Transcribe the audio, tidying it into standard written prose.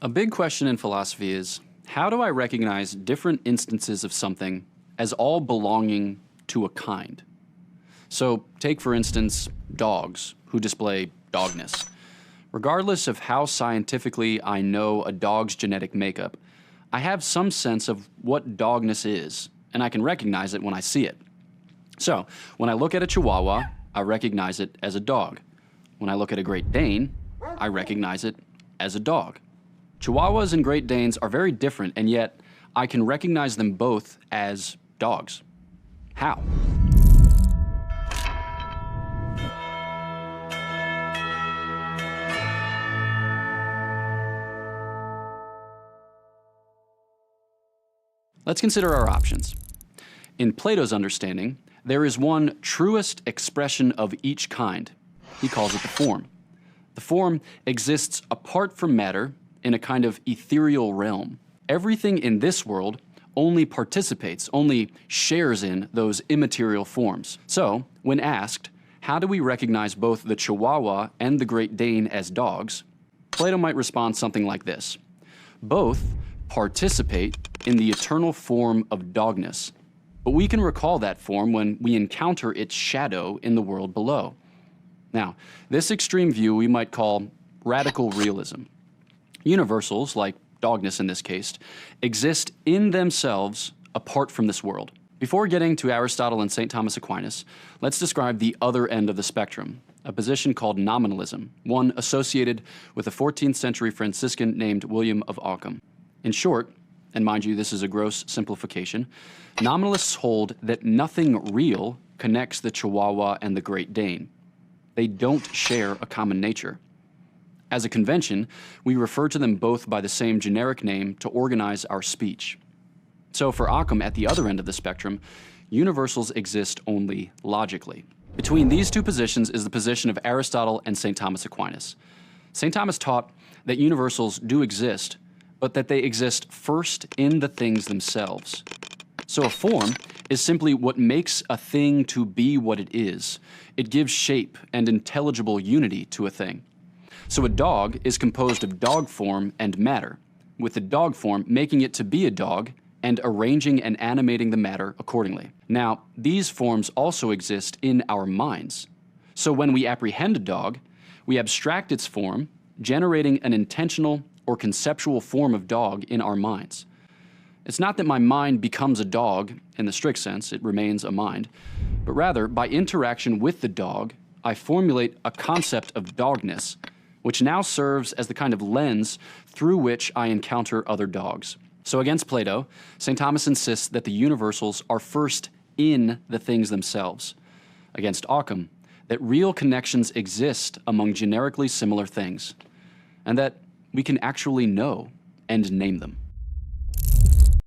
A big question in philosophy is, how do I recognize different instances of something as all belonging to a kind? So take, for instance, dogs who display dogness. Regardless of how scientifically I know a dog's genetic makeup, I have some sense of what dogness is, and I can recognize it when I see it. So when I look at a Chihuahua, I recognize it as a dog. When I look at a Great Dane, I recognize it as a dog. Chihuahuas and Great Danes are very different, and yet I can recognize them both as dogs. How? Let's consider our options. In Plato's understanding, there is one truest expression of each kind. He calls it the form. The form exists apart from matter in a kind of ethereal realm. Everything in this world only participates, only shares in those immaterial forms. So, when asked, how do we recognize both the Chihuahua and the Great Dane as dogs, Plato might respond something like this. Both participate in the eternal form of dogness, but we can recall that form when we encounter its shadow in the world below. Now, this extreme view we might call radical realism. Universals, like dogness in this case, exist in themselves apart from this world. Before getting to Aristotle and St. Thomas Aquinas, let's describe the other end of the spectrum, a position called nominalism, one associated with a 14th century Franciscan named William of Ockham. In short, and mind you, this is a gross simplification, nominalists hold that nothing real connects the Chihuahua and the Great Dane. They don't share a common nature. As a convention, we refer to them both by the same generic name to organize our speech. So for Ockham, at the other end of the spectrum, universals exist only logically. Between these two positions is the position of Aristotle and St. Thomas Aquinas. St. Thomas taught that universals do exist, but that they exist first in the things themselves. So a form is simply what makes a thing to be what it is. It gives shape and intelligible unity to a thing. So a dog is composed of dog form and matter, with the dog form making it to be a dog and arranging and animating the matter accordingly. Now, these forms also exist in our minds. So when we apprehend a dog, we abstract its form, generating an intentional or conceptual form of dog in our minds. It's not that my mind becomes a dog in the strict sense, it remains a mind, but rather by interaction with the dog, I formulate a concept of dogness, which now serves as the kind of lens through which I encounter other dogs. So against Plato, St. Thomas insists that the universals are first in the things themselves. Against Ockham, that real connections exist among generically similar things, and that we can actually know and name them.